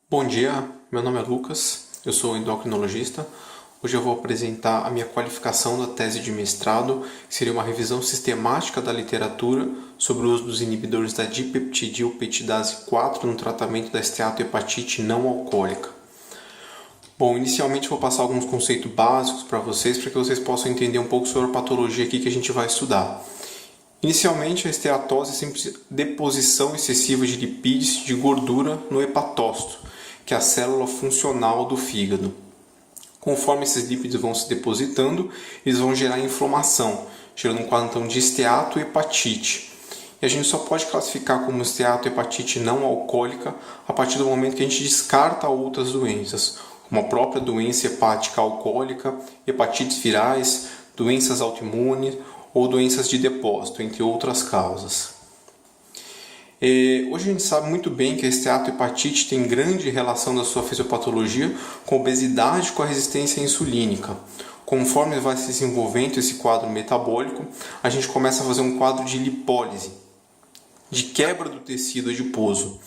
Bom dia, meu nome é Lucas, eu sou endocrinologista. Hoje eu vou apresentar a minha qualificação da tese de mestrado, que seria uma revisão sistemática da literatura sobre o uso dos inibidores da dipeptidilpeptidase 4 no tratamento da esteatohepatite não alcoólica. Bom, inicialmente eu vou passar alguns conceitos básicos para que vocês possam entender um pouco sobre a patologia aqui que a gente vai estudar. Inicialmente, a esteatose é sempre deposição excessiva de lipídios de gordura no hepatócito, que é a célula funcional do fígado. Conforme esses lípidos vão se depositando, eles vão gerar inflamação, gerando um quadro então, de esteatohepatite. E a gente só pode classificar como esteatohepatite não alcoólica a partir do momento que a gente descarta outras doenças, como a própria doença hepática alcoólica, hepatites virais, doenças autoimunes ou doenças de depósito, entre outras causas. Hoje a gente sabe muito bem que a esteatohepatite tem grande relação da sua fisiopatologia com a obesidade e com a resistência insulínica. Conforme vai se desenvolvendo esse quadro metabólico, a gente começa a fazer um quadro de lipólise, de quebra do tecido adiposo.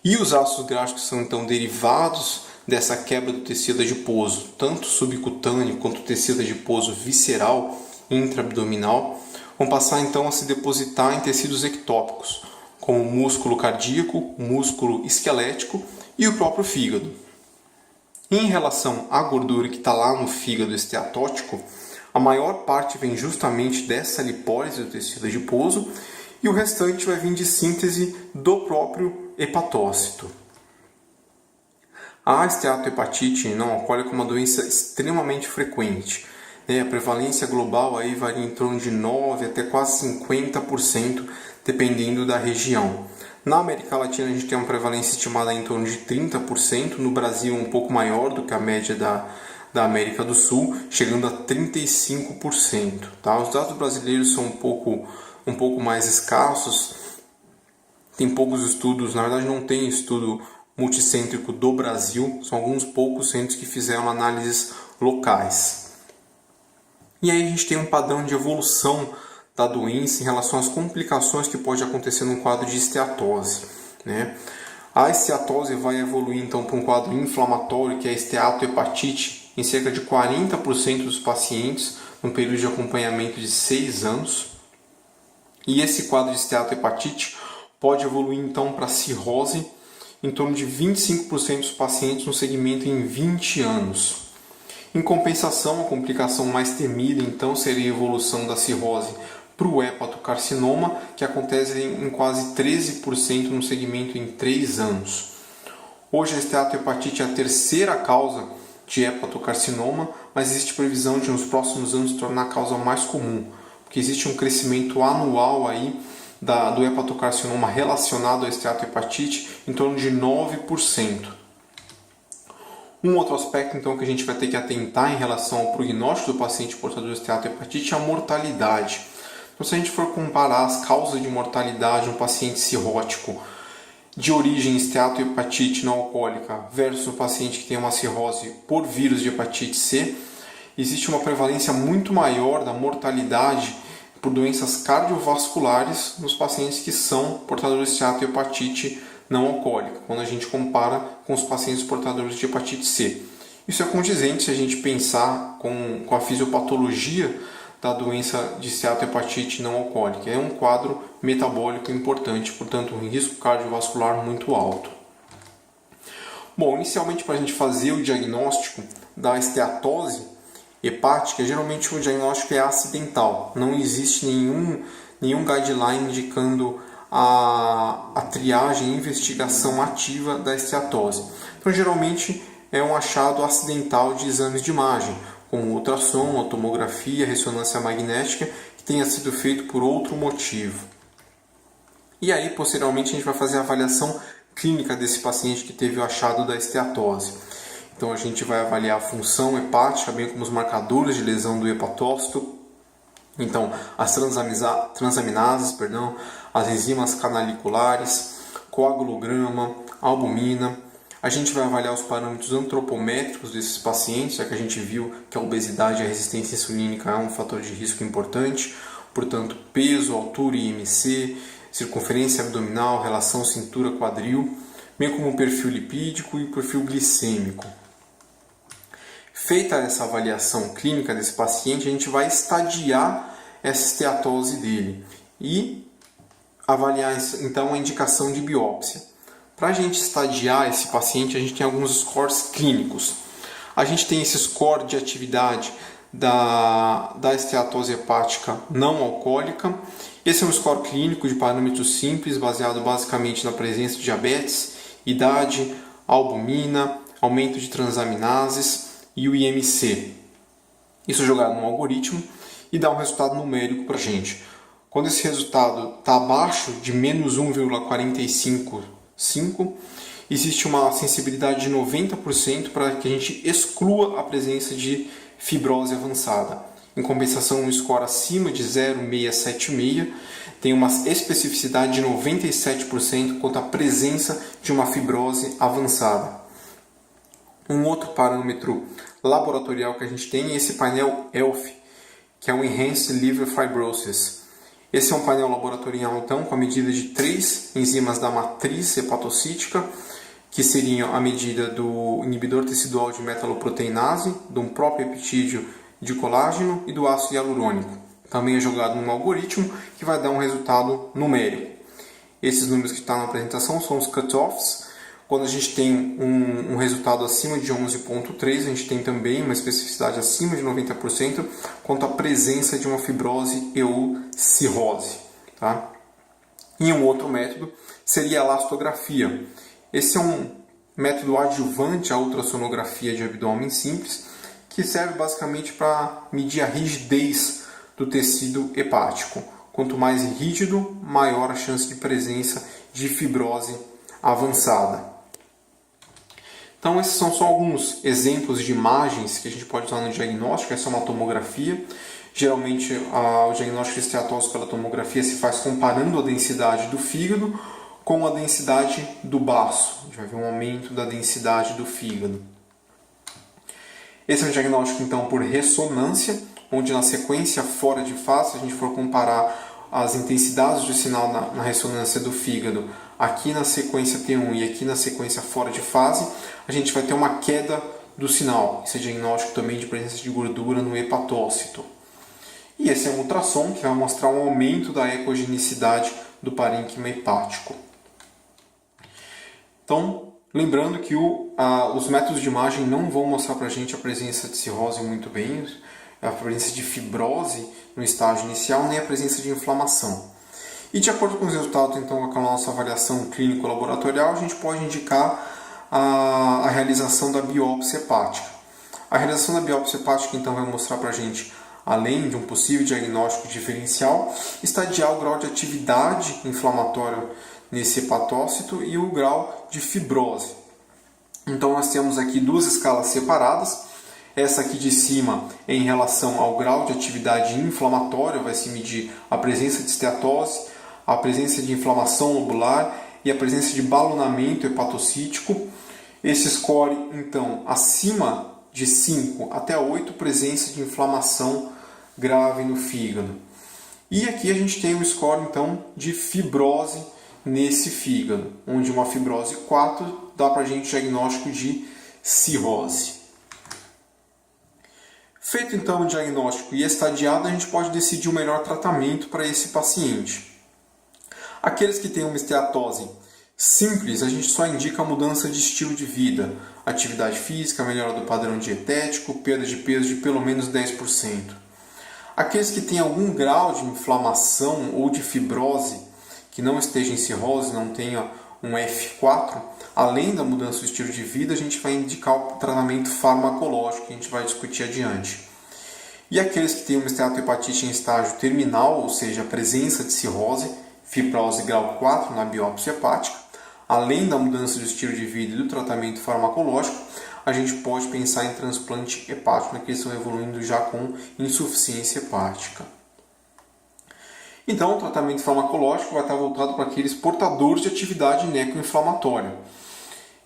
E os ácidos graxos são então derivados dessa quebra do tecido adiposo, tanto subcutâneo quanto tecido adiposo visceral, intraabdominal, vão passar então a se depositar em tecidos ectópicos, como o músculo cardíaco, o músculo esquelético e o próprio fígado. Em relação à gordura que está lá no fígado esteatótico, a maior parte vem justamente dessa lipólise do tecido adiposo e o restante vai vir de síntese do próprio hepatócito. A esteatohepatite não alcoólica é uma doença extremamente frequente. A prevalência global aí varia em torno de 9% até quase 50%, dependendo da região. Na América Latina a gente tem uma prevalência estimada em torno de 30%, no Brasil um pouco maior do que a média da América do Sul, chegando a 35%. Tá? Os dados brasileiros são um pouco mais escassos, tem poucos estudos, na verdade não tem estudo multicêntrico do Brasil, são alguns poucos centros que fizeram análises locais. E aí a gente tem um padrão de evolução da doença em relação às complicações que pode acontecer no quadro de esteatose. A esteatose vai evoluir então para um quadro inflamatório, que é a esteatohepatite, em cerca de 40% dos pacientes, no período de acompanhamento de 6 anos. E esse quadro de esteatohepatite pode evoluir então para cirrose, em torno de 25% dos pacientes no segmento em 20 anos. Em compensação, a complicação mais temida então seria a evolução da cirrose para o hepatocarcinoma, que acontece em quase 13% no segmento em 3 anos. Hoje a esteatohepatite é a terceira causa de hepatocarcinoma, mas existe previsão de nos próximos anos se tornar a causa mais comum, porque existe um crescimento anual aí do hepatocarcinoma relacionado à esteatohepatite em torno de 9%. Um outro aspecto então que a gente vai ter que atentar em relação ao prognóstico do paciente portador de esteatohepatite é a mortalidade. Então, se a gente for comparar as causas de mortalidade de um paciente cirrótico de origem esteatohepatite não alcoólica versus um paciente que tem uma cirrose por vírus de hepatite C, existe uma prevalência muito maior da mortalidade por doenças cardiovasculares nos pacientes que são portadores de esteatohepatite não alcoólica, quando a gente compara com os pacientes portadores de hepatite C. Isso é condizente se a gente pensar com a fisiopatologia da doença de esteatohepatite não alcoólica. É um quadro metabólico importante, portanto, um risco cardiovascular muito alto. Bom, inicialmente para a gente fazer o diagnóstico da esteatose hepática, geralmente o diagnóstico é acidental. Não existe nenhum guideline indicando a triagem e investigação ativa da esteatose. Então, geralmente é um achado acidental de exames de imagem, como ultrassom, tomografia, ressonância magnética, que tenha sido feito por outro motivo. E aí, posteriormente, a gente vai fazer a avaliação clínica desse paciente que teve o achado da esteatose. Então, a gente vai avaliar a função hepática, bem como os marcadores de lesão do hepatócito. Então, as transaminases, as enzimas canaliculares, coagulograma, albumina. A gente vai avaliar os parâmetros antropométricos desses pacientes, já que a gente viu que a obesidade e a resistência insulínica é um fator de risco importante. Portanto, peso, altura e IMC, circunferência abdominal, relação cintura-quadril. bem como o perfil lipídico e o perfil glicêmico. Feita essa avaliação clínica desse paciente, a gente vai estadiar essa esteatose dele e avaliar então a indicação de biópsia. Para a gente estadiar esse paciente, a gente tem alguns scores clínicos. A gente tem esse score de atividade da esteatose hepática não alcoólica. Esse é um score clínico de parâmetros simples, baseado basicamente na presença de diabetes, idade, albumina, aumento de transaminases e o IMC. Isso jogado no algoritmo e dá um resultado numérico para a gente. Quando esse resultado está abaixo de menos 1,455, existe uma sensibilidade de 90% para que a gente exclua a presença de fibrose avançada. Em compensação, um score acima de 0,676 tem uma especificidade de 97% quanto à presença de uma fibrose avançada. Um outro parâmetro laboratorial que a gente tem é esse painel ELF, que é o Enhanced Liver Fibrosis. Esse é um painel laboratorial, então, com a medida de 3 enzimas da matriz hepatocítica, que seriam a medida do inibidor tecidual de metaloproteinase, do próprio peptídeo de colágeno e do ácido hialurônico. Também é jogado num algoritmo que vai dar um resultado numérico. Esses números que estão na apresentação são os cutoffs. Quando a gente tem um resultado acima de 11,3, a gente tem também uma especificidade acima de 90% quanto à presença de uma fibrose e ou cirrose. Tá? E um outro método seria a elastografia. Esse é um método adjuvante à ultrassonografia de abdômen simples, que serve basicamente para medir a rigidez do tecido hepático. Quanto mais rígido, maior a chance de presença de fibrose avançada. Então, esses são só alguns exemplos de imagens que a gente pode usar no diagnóstico. Essa é uma tomografia. Geralmente, o diagnóstico de esteatose pela tomografia se faz comparando a densidade do fígado com a densidade do baço. A gente vai ver um aumento da densidade do fígado. Esse é um diagnóstico, então, por ressonância, onde na sequência fora de fase, se a gente for comparar as intensidades de sinal na ressonância do fígado, aqui na sequência T1 e aqui na sequência fora de fase, a gente vai ter uma queda do sinal. Esse é diagnóstico também de presença de gordura no hepatócito. E esse é um ultrassom que vai mostrar um aumento da ecogenicidade do parênquima hepático. Então, lembrando que os métodos de imagem não vão mostrar para a gente a presença de cirrose muito bem, a presença de fibrose no estágio inicial, nem a presença de inflamação. E de acordo com os resultados, então, com a nossa avaliação clínico-laboratorial, a gente pode indicar a realização da biópsia hepática. A realização da biópsia hepática, então, vai mostrar para a gente, além de um possível diagnóstico diferencial, estadiar o grau de atividade inflamatória nesse hepatócito e o grau de fibrose. Então, nós temos aqui duas escalas separadas. Essa aqui de cima é em relação ao grau de atividade inflamatória, vai se medir a presença de esteatose, a presença de inflamação lobular e a presença de balonamento hepatocítico. Esse score, então, acima de 5 até 8, presença de inflamação grave no fígado. E aqui a gente tem o score, então, de fibrose nesse fígado, onde uma fibrose 4 dá para a gente diagnóstico de cirrose. Feito então o diagnóstico e estadiado, a gente pode decidir o melhor tratamento para esse paciente. Aqueles que têm uma esteatose simples, a gente só indica a mudança de estilo de vida, atividade física, melhora do padrão dietético, perda de peso de pelo menos 10%. Aqueles que têm algum grau de inflamação ou de fibrose, que não esteja em cirrose, não tenha um F4, além da mudança do estilo de vida, a gente vai indicar o tratamento farmacológico que a gente vai discutir adiante. E aqueles que têm uma esteatohepatite em estágio terminal, ou seja, a presença de cirrose, fibrose grau 4 na biópsia hepática, além da mudança do estilo de vida e do tratamento farmacológico, a gente pode pensar em transplante hepático, que estão evoluindo já com insuficiência hepática. Então, o tratamento farmacológico vai estar voltado para aqueles portadores de atividade necroinflamatória.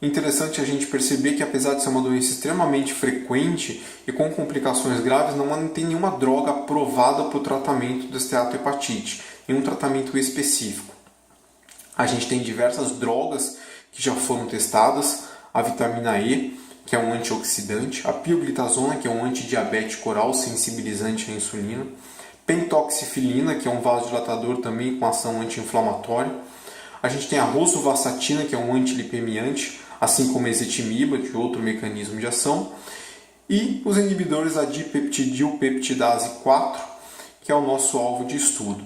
Interessante a gente perceber que, apesar de ser uma doença extremamente frequente e com complicações graves, não tem nenhuma droga aprovada para o tratamento da esteatohepatite, nenhum tratamento específico. A gente tem diversas drogas que já foram testadas, a vitamina E, que é um antioxidante, a pioglitazona, que é um antidiabético oral sensibilizante à insulina, pentoxifilina, que é um vasodilatador também com ação anti-inflamatória. A gente tem a rosuvastatina, que é um antilipemiante, assim como a ezetimiba, de outro mecanismo de ação, e os inibidores da dipeptidilpeptidase 4, que é o nosso alvo de estudo.